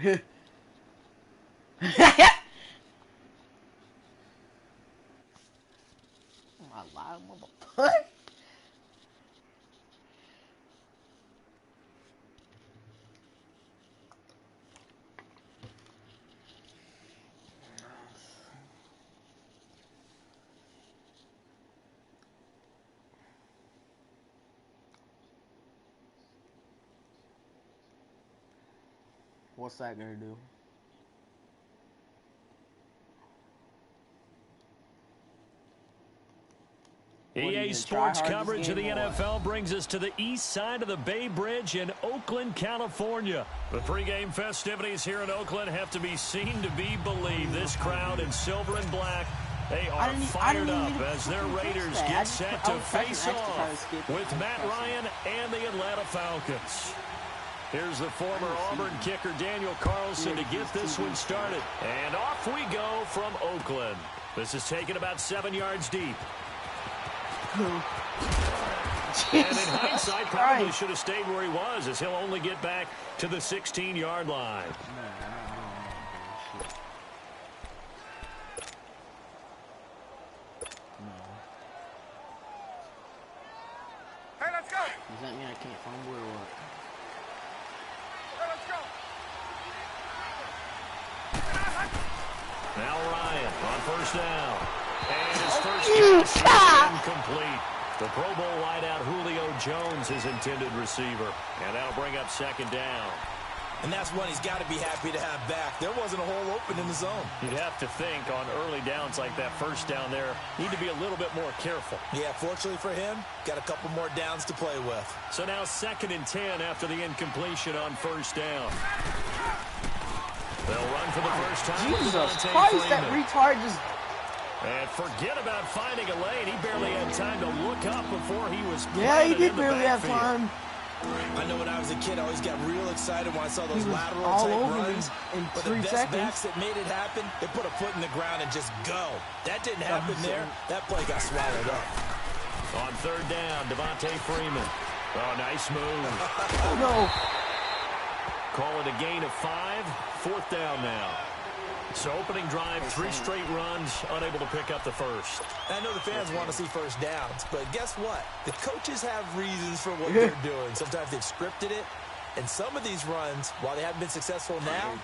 My loud motherfucker. What's that gonna do? EA Sports coverage of the NFL brings us to the east side of the Bay Bridge in Oakland, California. The pregame festivities here in Oakland have to be seen to be believed. This crowd in silver and black, they are fired up as their Raiders get set to face off with Matt Ryan and the Atlanta Falcons. Here's the former Auburn kicker Daniel Carlson to get this one started. And off we go from Oakland. This is taken about 7 yards deep. And in hindsight, probably should have stayed where he was, as he'll only get back to the 16-yard line. Hey, let's go! Does that mean I can't fumble or what? Hey, let's go! Now Ryan on first down. And his first catch is incomplete. The Pro Bowl wideout Julio Jones, his intended receiver. And that'll bring up second down. And that's one he's got to be happy to have back. There wasn't a hole open in the zone. You'd have to think on early downs like that first down there, need to be a little bit more careful. Yeah, fortunately for him, got a couple more downs to play with. So now 2nd and 10 after the incompletion on first down. They'll run for the first time. Jesus Christ, that retard just... And forget about finding a lane. He barely had time to look up before he was... Yeah, he did barely have time. I know when I was a kid, I always got real excited when I saw those lateral all type over runs. in But 3 the best seconds. backs that made it happen, they put a foot in the ground and just go. That didn't happen there. That play got swallowed up. On third down, Devontae Freeman. Oh, nice move. Oh, no. Call it a gain of 5. 4th down now. So opening drive, 3 straight runs, unable to pick up the first. I know the fans want to see first downs, but guess what? The coaches have reasons for what they're doing. Sometimes they've scripted it, and some of these runs, while they haven't been successful now,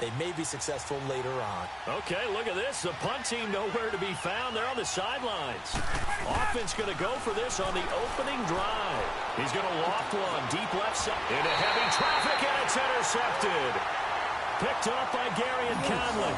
they may be successful later on. Okay, look at this. The punt team nowhere to be found. They're on the sidelines. Offense going to go for this on the opening drive. He's going to loft one deep left side into heavy traffic, and it's intercepted. Picked up by Gary and Conley.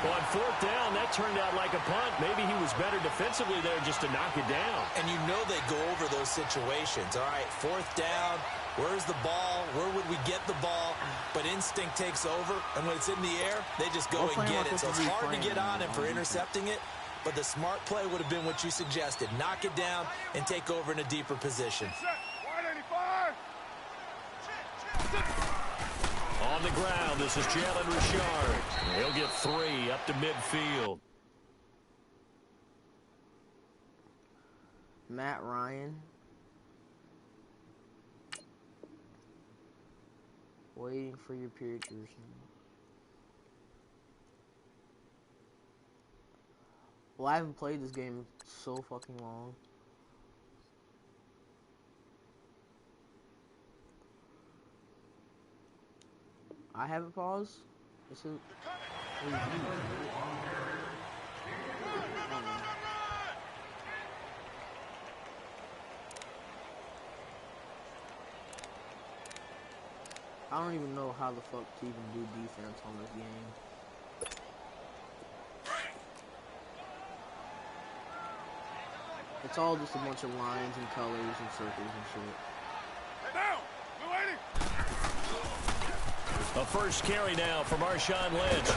On 4th down, that turned out like a punt. Maybe he was better defensively there just to knock it down. And you know they go over those situations. All right, 4th down, where's the ball? Where would we get the ball? But instinct takes over, and when it's in the air, they just go and get it. So it's hard to get on him for intercepting it, but the smart play would have been what you suggested. Knock it down and take over in a deeper position. 185! On the ground, this is Jalen Richard. He'll get 3 up to midfield. Matt Ryan. Waiting for your pictures. Well, I haven't played this game so fucking long. I have it paused. This is. I don't even know how the fuck to even do defense on this game. It's all just a bunch of lines and colors and circles and shit. Down! 280! A first carry now for Marshawn Lynch.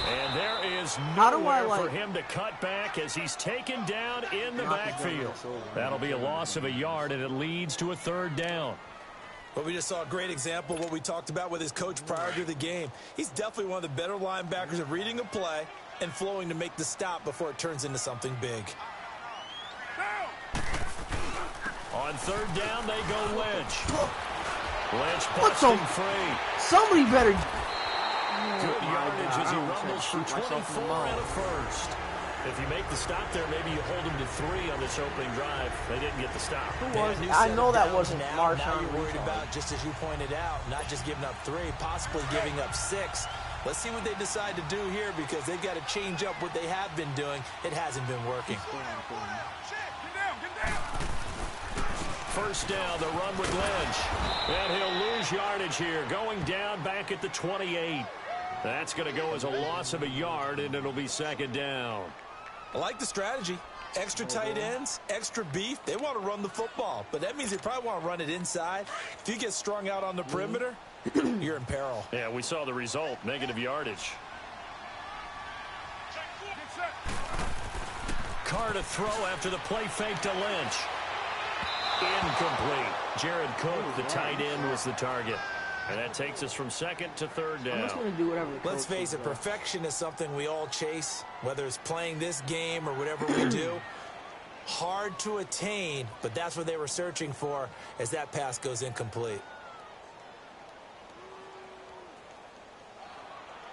And there is nowhere for him to cut back as he's taken down in the backfield. That'll be a loss of a yard, and it leads to a 3rd down. But we just saw a great example of what we talked about with his coach prior to the game. He's definitely one of the better linebackers at reading a play and flowing to make the stop before it turns into something big. On 3rd down, they go Lynch. Lynch What the? busting free. Somebody better. Good yardage as he rumbles for 24 and a first. If you make the stop there, maybe you hold him to 3 on this opening drive. They didn't get the stop. I know that wasn't Marshawn. Now you're worried about, just as you pointed out, not just giving up 3, possibly giving up 6. Let's see what they decide to do here, because they've got to change up what they have been doing. It hasn't been working. First down, the run with Lynch. And he'll lose yardage here, going down back at the 28. That's going to go as a loss of a yard, and it'll be second down. I like the strategy. Extra tight ends, extra beef. They want to run the football, but that means they probably want to run it inside. If you get strung out on the perimeter, you're in peril. Yeah, we saw the result, negative yardage. Carr to throw after the play fake to Lynch. Incomplete. Jared Cook, the tight end, was the target. And that takes us from second to third down. I'm just going to do whatever. Let's face it, perfection is something we all chase, whether it's playing this game or whatever we do. Hard to attain, but that's what they were searching for as that pass goes incomplete.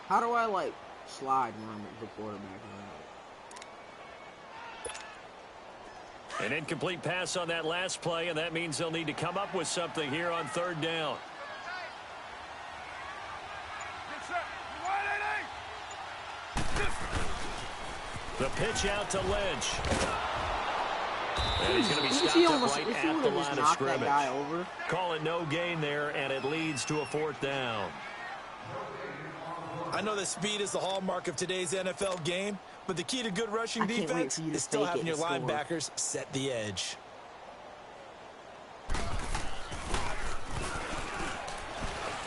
How do I, like, slide when I'm the quarterback? An incomplete pass on that last play, and that means they'll need to come up with something here on third down. The pitch out to Lynch. And he's going to be stopped right at the line of scrimmage. Calling no gain there, and it leads to a fourth down. I know that speed is the hallmark of today's NFL game, but the key to good rushing defense is still having your linebackers set the edge.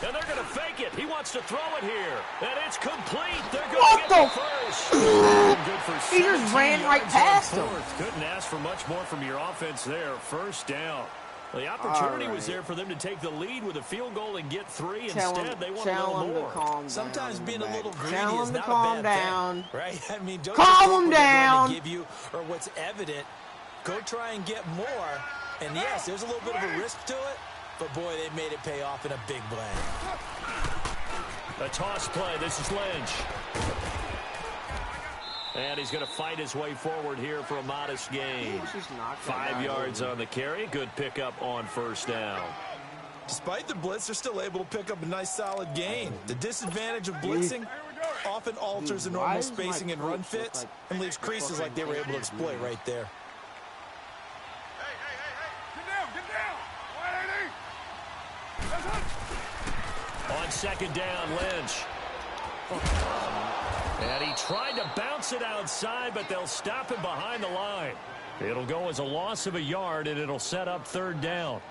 And they're going to fake it. He wants to throw it here. And it's complete. They're going to get the first. Good for he just ran right past him. Couldn't ask for much more from your offense there. First down. The opportunity was there for them to take the lead with a field goal and get 3. Instead, they want a little more. Sometimes being a little greedy is not a bad thing, right? I mean, don't calm him down. Give you or what's evident. Go try and get more. And yes, there's a little bit of a risk to it. But, boy, they made it pay off in a big play. A toss play. This is Lynch. And he's going to fight his way forward here for a modest gain. 5 yards on the carry. Good pickup on first down. Despite the blitz, they're still able to pick up a nice, solid gain. The disadvantage of blitzing often alters the normal spacing and run fits and leaves creases like they were able to exploit right there. On second down, Lynch. And he tried to bounce it outside, but they'll stop him behind the line. It'll go as a loss of a yard, and it'll set up third down.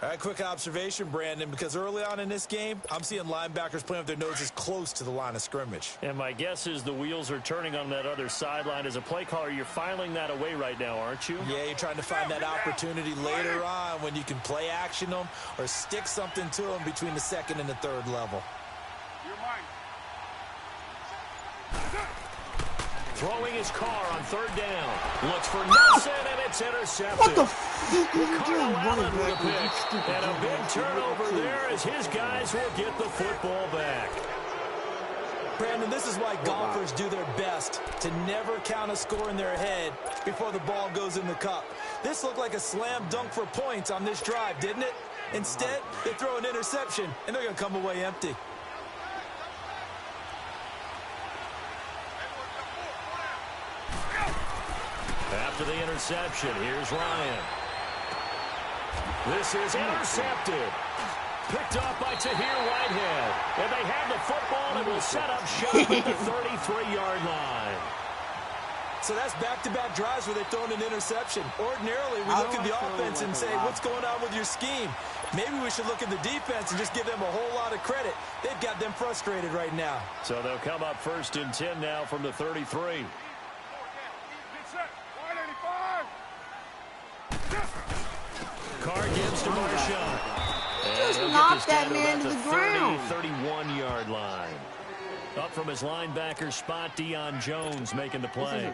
All right, quick observation, Brandon, because early on in this game, I'm seeing linebackers playing with their noses close to the line of scrimmage. And my guess is the wheels are turning on that other sideline. As a play caller, you're filing that away right now, aren't you? Yeah, you're trying to find that opportunity later on when you can play action them or stick something to them between the second and the third level. Throwing his car on third down. Looks for Nelson, and it's intercepted. What the f*** are you doing running back with this stupid and a big turnover there as his guys will get the football back. Brandon, this is why golfers do their best to never count a score in their head before the ball goes in the cup. This looked like a slam dunk for points on this drive, didn't it? Instead, they throw an interception, and they're going to come away empty. After the interception, here's Ryan. This is intercepted. Picked off by Tahir Whitehead. And they have the football and will set up shop at the 33-yard line. So that's back-to-back drives where they've thrown an interception. Ordinarily, we look at the offense and say, what's going on with your scheme? Maybe we should look at the defense and just give them a whole lot of credit. They've got them frustrated right now. So they'll come up first and 10 now from the 33. Carr gives to Marshawn. Just knocked that man to the ground. 31-yard line. Up from his linebacker spot, Deion Jones making the play.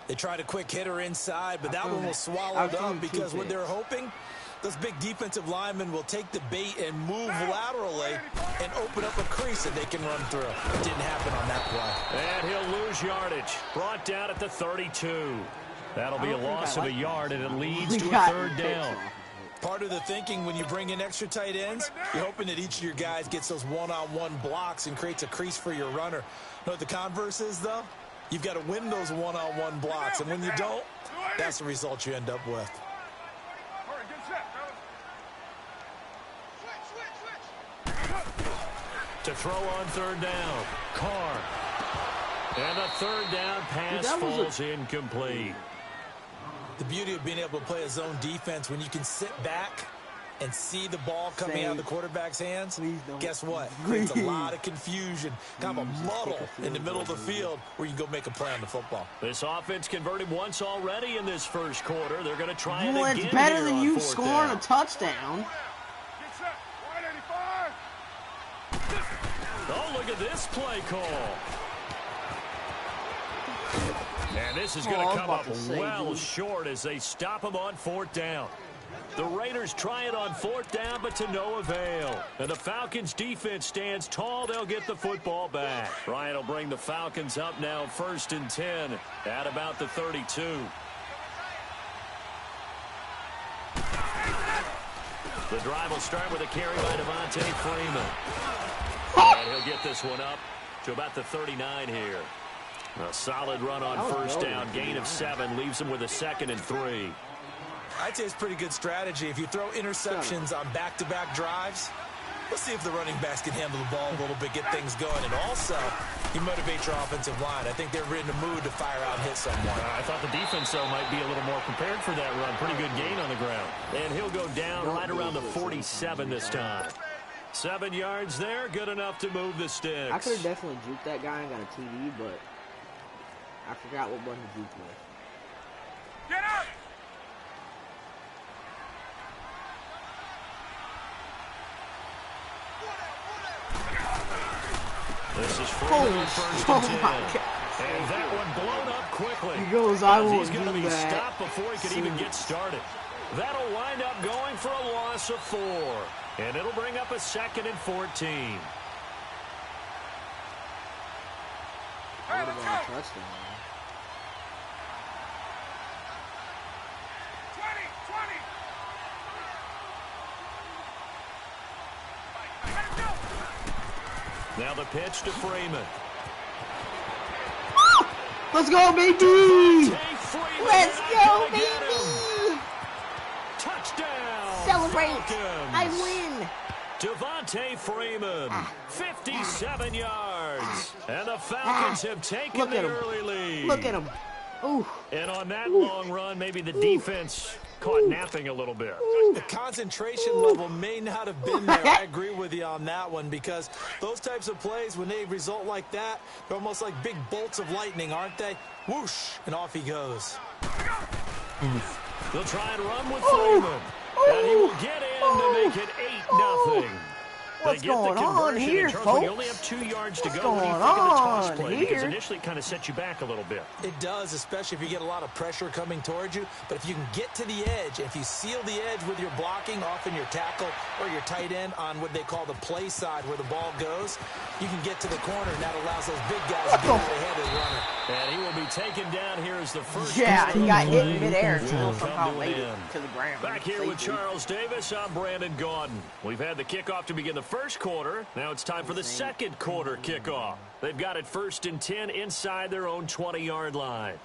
They tried a quick hitter inside, but that one was swallowed up because what they're hoping Those big defensive linemen will take the bait and move laterally and open up a crease that they can run through. It didn't happen on that play. And he'll lose yardage. Brought down at the 32. That'll be a loss of a yard, and it leads to a third down. Part of the thinking when you bring in extra tight ends, you're hoping that each of your guys gets those one-on-one blocks and creates a crease for your runner. You know what the converse is, though? You've got to win those one-on-one blocks, and when you don't, that's the result you end up with. To throw on third down, Carr. And a third down pass falls incomplete. The beauty of being able to play a zone defense when you can sit back and see the ball coming out of the quarterback's hands, guess what? Creates a lot of confusion, kind of a muddle in the middle of the field where you can go make a play on the football. This offense converted once already in this first quarter. They're going to try it again. Well, it's better than you scoring a touchdown. Oh, look at this play call. And this is going to come up well short as they him on fourth down. The Raiders try it on fourth down, but to no avail. And the Falcons' defense stands tall. They'll get the football back. Bryant will bring the Falcons up now 1st and 10 at about the 32. The drive will start with a carry by Devontae Freeman. And he'll get this one up to about the 39 here. A solid run on first down. Gain of 7 leaves him with a 2nd and 3. I'd say it's pretty good strategy. If you throw interceptions on back-to-back drives, let's see if the running backs can handle the ball a little bit, get things going. And also, you motivate your offensive line. I think they're in the mood to fire out and hit someone. I thought the defense, though, might be a little more prepared for that run. Pretty good gain on the ground. And he'll go down right around the 47 this time. 7 yards there, good enough to move the sticks. I could have definitely juked that guy and got a TD, but I forgot what button to juke with. Get up! This is Freeman first and 10. And that one blown up quickly. He goes, I won't He's going to be that. stopped before he could even get started. That'll wind up going for a loss of 4. And it'll bring up a 2nd and 14. Hey, let's go! 20, 20! Now the pitch to Freeman. Let's go, baby! Let's go, baby! Touchdown! Celebrate! Falcons. I win! Devontae Freeman, 57 yards. And the Falcons have taken the early lead. Look at him. Ooh. And on that long run, maybe the defense caught napping a little bit. The concentration level may not have been there. I agree with you on that one, because those types of plays, when they result like that, they're almost like big bolts of lightning, aren't they? Whoosh, and off he goes. They'll try and run with Freeman. And he will get in to make it 8-0. What's going on here, folks? You only have 2 yards to What's go. What do you going think of the toss on play? here? Because initially it kind of set you back a little bit. It does, especially if you get a lot of pressure coming towards you. But if you can get to the edge, if you seal the edge with your blocking, often your tackle or your tight end on what they call the play side where the ball goes, you can get to the corner, and that allows those big guys to get ahead of the runner. And he will be taken down here as the first. Yeah, he got hit in midair and will somehow come to made an it end. to the ground. Back here with Charles Davis, I'm Brandon Gaudin. We've had the kickoff to begin the first quarter. Now it's time for the second quarter kickoff. They've got it 1st and 10 inside their own 20-yard line.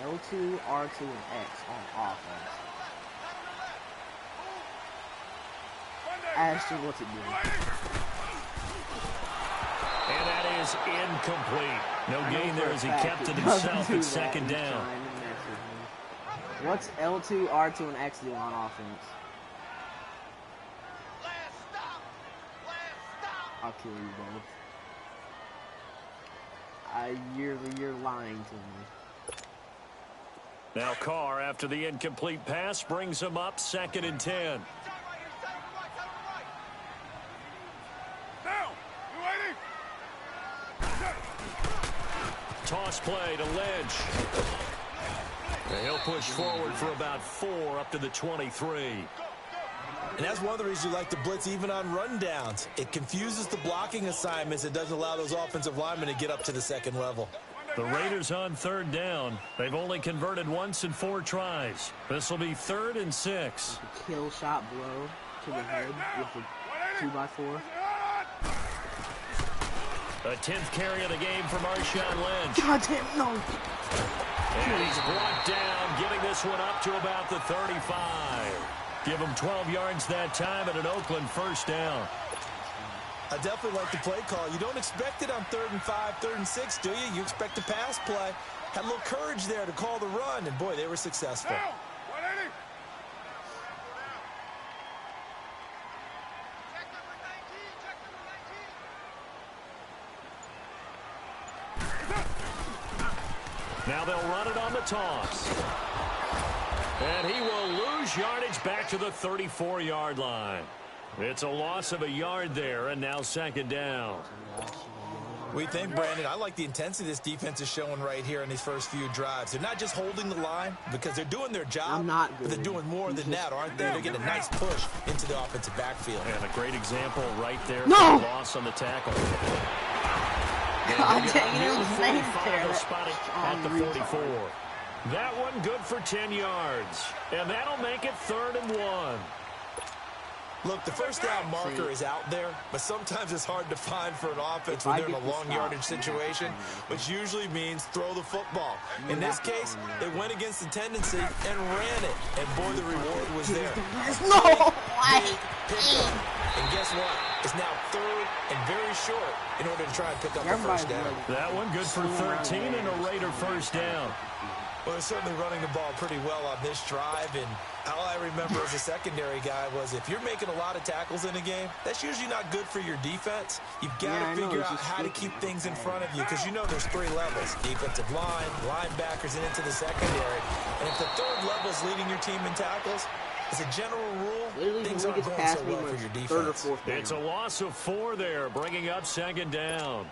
L2, R2, and X on offense. Ashton, what's it doing? And that is incomplete. No gain there as he kept it himself at 2nd down. What's L2, R2, and X do on offense? I'll kill you both. You're lying to me. Now Carr, after the incomplete pass, brings him up 2nd and 10. toss play to Lynch. And he'll push forward for about 4 up to the 23. And that's one of the reasons you like to blitz even on rundowns. It confuses the blocking assignments. It doesn't allow those offensive linemen to get up to the second level. The Raiders on 3rd down. They've only converted once in 4 tries. This will be 3rd and 6. A kill shot blow to the head with the 2x4. A 10th carry of the game for Marshawn Lynch. God damn, no. And he's brought down, getting this one up to about the 35. Give him 12 yards that time and an Oakland 1st down. I definitely like the play call. You don't expect it on 3rd and 5, 3rd and 6, do you? You expect a pass play. Had a little courage there to call the run, and boy, they were successful. Now they'll run it on the toss. And he will lose yardage back to the 34-yard line. It's a loss of a yard there, and now 2nd down. What do you think, Brandon? I like the intensity this defense is showing right here in these first few drives. They're not just holding the line because they're doing their job, but they're doing more than that, aren't they? They're getting a nice push into the offensive backfield. And a great example right there. No! For the loss on the tackle. God dang, it was safe there. Spotted at the 44. That one good for 10 yards. And that'll make it 3rd and 1. Look, the first down marker is out there, but sometimes it's hard to find for an offense when they're in a long yardage situation, which usually means throw the football. In this case, they went against the tendency and ran it. And boy, the reward was there. No! And guess what? It's now 3rd and very short in order to try and pick up the first down. That one good for 13 and a Raider 1st down. Well, they're certainly running the ball pretty well on this drive, and all I remember as a secondary guy was if you're making a lot of tackles in a game, that's usually not good for your defense. You've got to figure out how to keep things in front of you because you know there's 3 levels, defensive line, linebackers, and into the secondary. And if the 3rd level is leading your team in tackles, as a general rule, things aren't going so well for your defense. It's a loss of 4 there, bringing up 2nd down.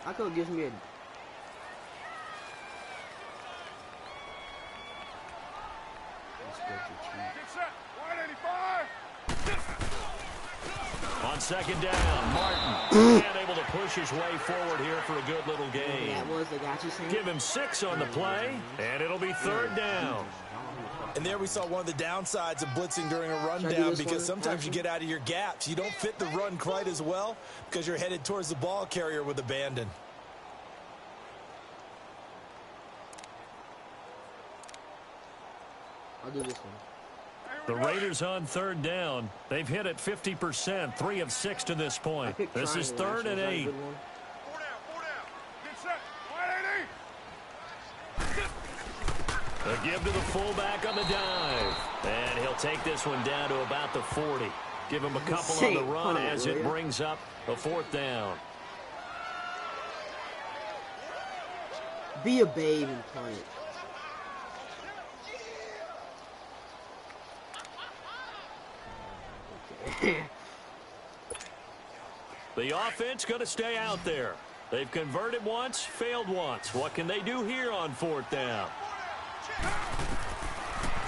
I could give me a... On 2nd down, Martin unable to push his way forward here for a good little gain. Give him 6 on the play, and it'll be 3rd down. And there we saw one of the downsides of blitzing during a rundown because sometimes you get out of your gaps. You don't fit the run quite as well because you're headed towards the ball carrier with abandon. I'll do this one. The Raiders on 3rd down. They've hit it 50%, 3 of 6 to this point. This is 3rd and 8. A give to the fullback on the dive. And he'll take this one down to about the 40. Give him a couple on the run as it brings up a 4th down. Be a babe and play it. The offense going to stay out there. They've converted once, failed once. What can they do here on 4th down?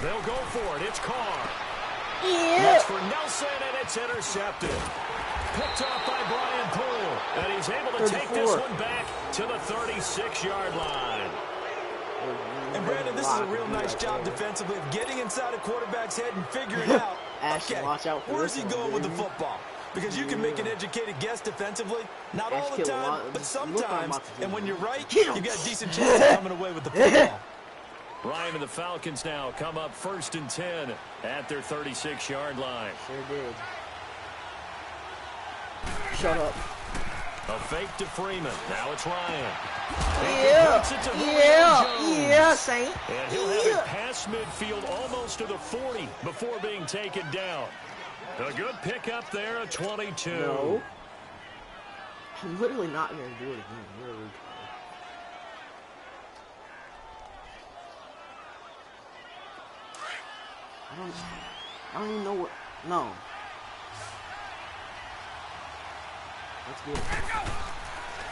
They'll go for it. It's Carr. That's for Nelson, and it's intercepted. Picked off by Brian Poole. And he's able to take this one back to the 36-yard line. And, Brandon, this is a real nice job defensively of getting inside a quarterback's head and figuring out, okay, where's he going with the football? Because you can make an educated guess defensively. Not all the time, but sometimes. And when you're right, you've got a decent chance of coming away with the football. Ryan and the Falcons now come up 1st and 10 at their 36-yard line. Sure did. Shut up. A fake to Freeman. Now it's Ryan. Yeah, Saint. And he'll have it past midfield almost to the 40 before being taken down. A good pickup there at 22. No. I'm literally not going to do it again. Literally. I don't even know what. No. That's good.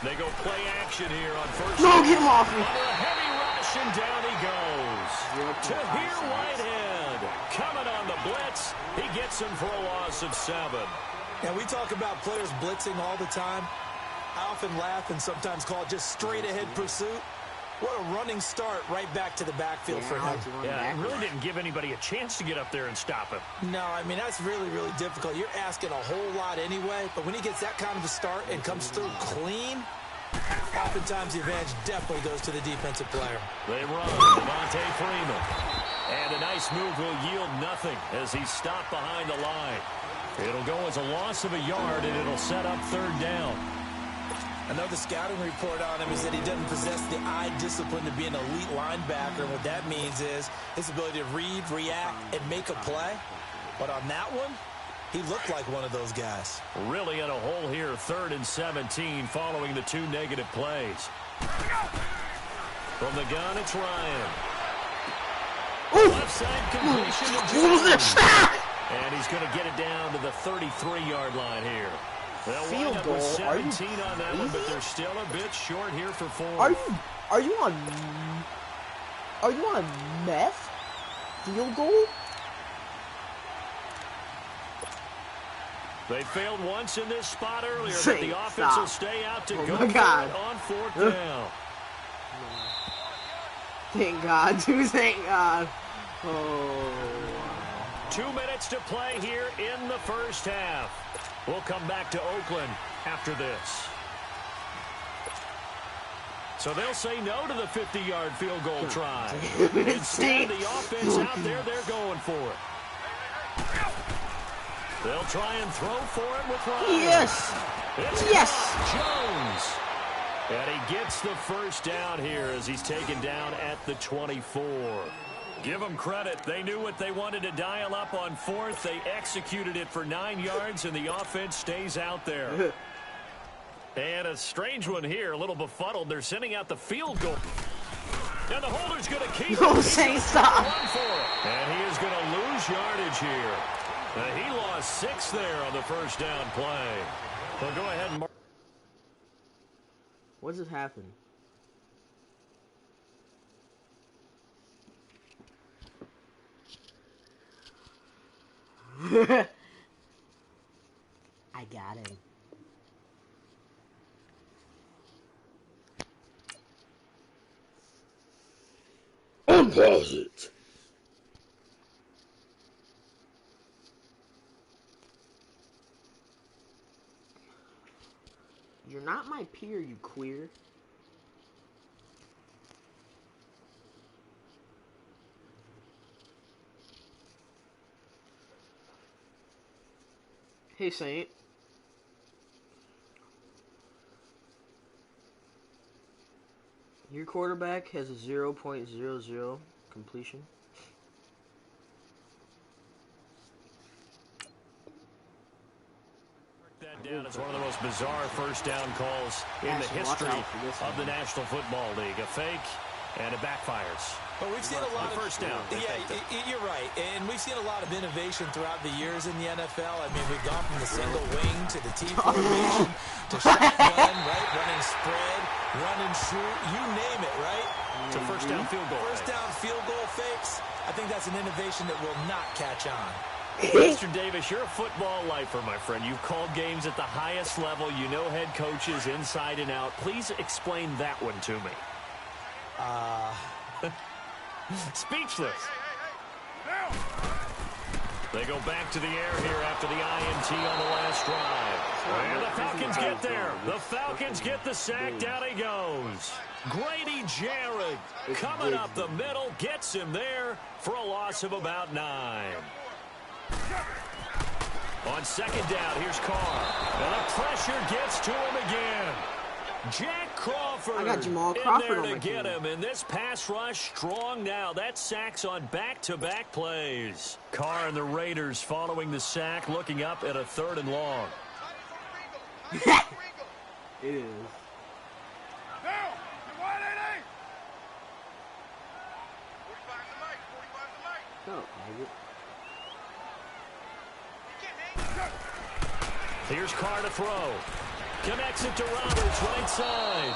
They go play action here on first. No, get him off me. Under a heavy rush, and down he goes. Tahir Whitehead coming on the blitz. He gets him for a loss of 7. And we talk about players blitzing all the time. I often laugh and sometimes call it just straight-ahead pursuit. What a running start right back to the backfield for him. Yeah, it really didn't give anybody a chance to get up there and stop him. No, I mean, that's really, really difficult. You're asking a whole lot anyway, but when he gets that kind of a start and comes through clean, oftentimes the advantage definitely goes to the defensive player. They run, Devontae Freeman. And a nice move will yield nothing as he's stopped behind the line. It'll go as a loss of a yard, and it'll set up 3rd down. Another scouting report on him is that he doesn't possess the eye discipline to be an elite linebacker. And what that means is his ability to read, react, and make a play. But on that one, he looked like one of those guys. Really in a hole here, 3rd and 17 following the 2 negative plays. From the gun, it's Ryan. Left side completion to Jones. And he's going to get it down to the 33-yard line here. They'll wind up with 17 on that one, but they're still a bit short here for 4. Are you on meth? Field goal? They failed once in this spot earlier, but the offense will stay out to go for it on 4th down. Thank God, dude, thank God. Oh. 2 minutes to play here in the first half. We'll come back to Oakland after this. So they'll say no to the 50-yard field goal try. Instead, the offense out there, they're going for it. They'll try and throw for it with Ryan. Yes! It's Jones. And he gets the first down here as he's taken down at the 24. Give them credit. They knew what they wanted to dial up on 4th. They executed it for 9 yards, and the offense stays out there. And a strange one here, a little befuddled. They're sending out the field goal. And the holder's going to keep it. Stop. And he is going to lose yardage here. He lost 6 there on the first down play. So go ahead and mark. What just happened? I got him. Unpause it. You're not my peer, you queer. Hey, Saint. Your quarterback has a 0.00 completion. That down is one of the most bizarre first down calls in the history of the National Football League. A fake, and it backfires. But we've seen a lot of first down. Yeah, you're right. And we've seen a lot of innovation throughout the years in the NFL. I mean, we've gone from the single wing to the T formation to shotgun, right? Running spread, run and shoot. You name it, right? To first down field goal. First down field goal fakes. I think that's an innovation that will not catch on. Mr. Davis, you're a football lifer, my friend. You've called games at the highest level. You know head coaches inside and out. Please explain that one to me. Speechless. They go back to the air here after the INT on the last drive. And the Falcons get there. The Falcons get the sack. Down he goes. Grady Jarrett coming up the middle. Gets him there for a loss of about 9. On second down, here's Carr. And the pressure gets to him again. Jack Crawford I got Jamal Crawford in there on to get him, and this pass rush strong now. That sack's on back-to-back plays. Carr and the Raiders following the sack, looking up at a 3rd and long. It is. Oh, Here's Carr to throw. Connects it to Roberts, right side.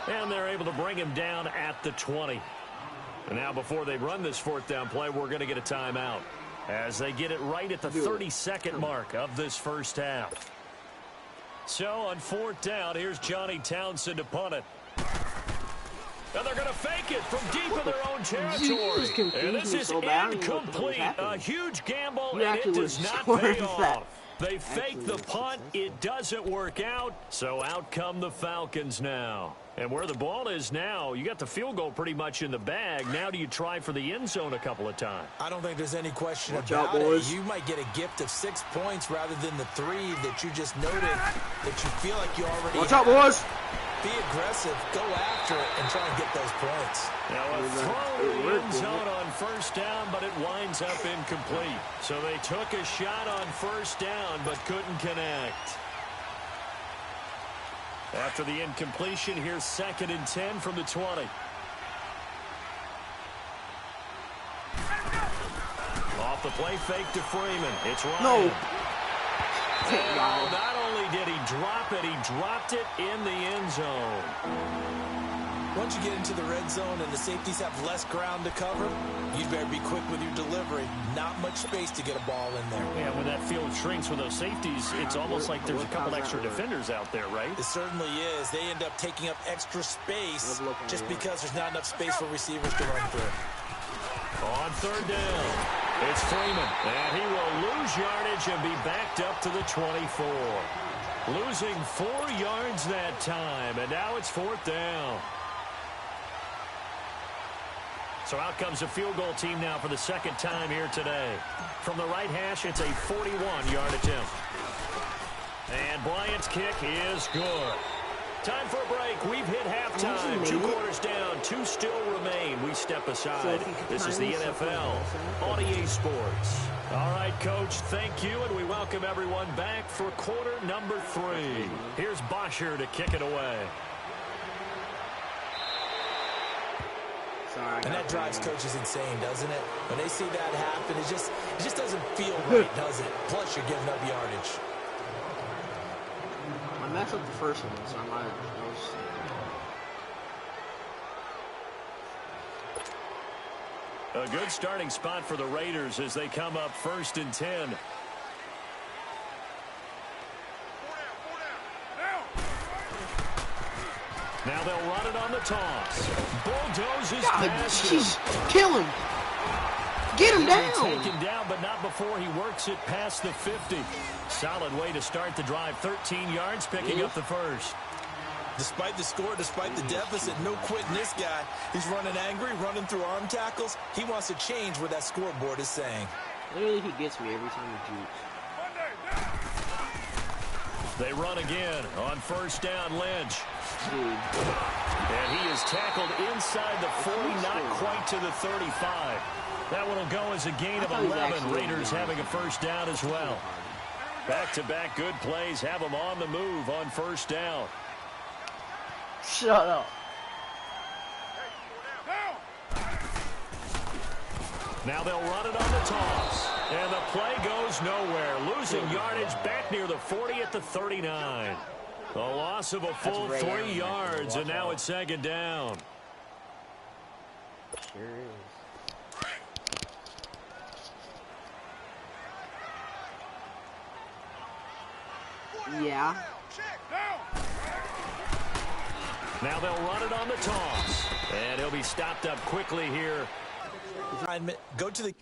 And they're able to bring him down at the 20. And now before they run this fourth down play, we're going to get a timeout as they get it right at the 30-second mark of this first half. So on fourth down, here's Johnny Townsend to punt it. And they're going to fake it from deep in their own territory. And this is incomplete. A huge gamble, and it does not pay off. They fake the punt. It doesn't work out. So out come the Falcons now. And where the ball is now, you got the field goal pretty much in the bag. Now do you try for the end zone a couple of times? I don't think there's any question about it. You might get a gift of 6 points rather than the 3 that you just noted that you feel like you already Watch out, boys. Be aggressive, go after it, and try and get those points. Now a throw in the end zone on first down, but it winds up incomplete. So they took a shot on first down, but couldn't connect. After the incompletion, here's 2nd and 10 from the 20. Off the play fake to Freeman. It's Ryan. No. And not only did he drop it, he dropped it in the end zone. Once you get into the red zone and the safeties have less ground to cover, you better be quick with your delivery. Not much space to get a ball in there. Yeah, when that field shrinks with those safeties, it's almost like there's a couple extra defenders out there, right? It certainly is. They end up taking up extra space just because there's not enough space for receivers to run through. On third down, it's Freeman, and he will lose yardage and be backed up to the 24. Losing 4 yards that time, and now it's 4th down. So out comes a field goal team now for the 2nd time here today. From the right hash, it's a 41-yard attempt. And Bryant's kick is good. Time for a break. We've hit halftime. 2 quarters down. 2 still remain. We step aside. This is the NFL on EA Sports. All right, Coach, thank you, and we welcome everyone back for quarter number 3. Here's Bosher to kick it away. And that drives coaches insane, doesn't it? When they see that happen, it just doesn't feel right, does it? Plus, you're giving up yardage. I messed up the first one, so I might. A good starting spot for the Raiders as they come up 1st and 10. Now they'll run it on the toss. Bulldozes past him. Kill him. Get him down. Taken down, but not before he works it past the 50. Solid way to start the drive. 13 yards, picking up the first. Despite the score, despite the deficit, no quitting this guy. He's running angry, running through arm tackles. He wants to change what that scoreboard is saying. Literally, he gets me every time he jukes. They run again on first down, Lynch. Dude. And he is tackled inside the 40, not quite to the 35. That one will go as a gain of 11. Raiders having a first down as well. Back-to-back good plays have them on the move on first down. Shut up. Now they'll run it on the toss. And the play goes nowhere. Losing yardage back near the 40 at the 39. A loss of a full 3 yards, and now it's 2nd down. Sure is. Yeah. Now they'll run it on the toss. And he'll be stopped up quickly here. Go to the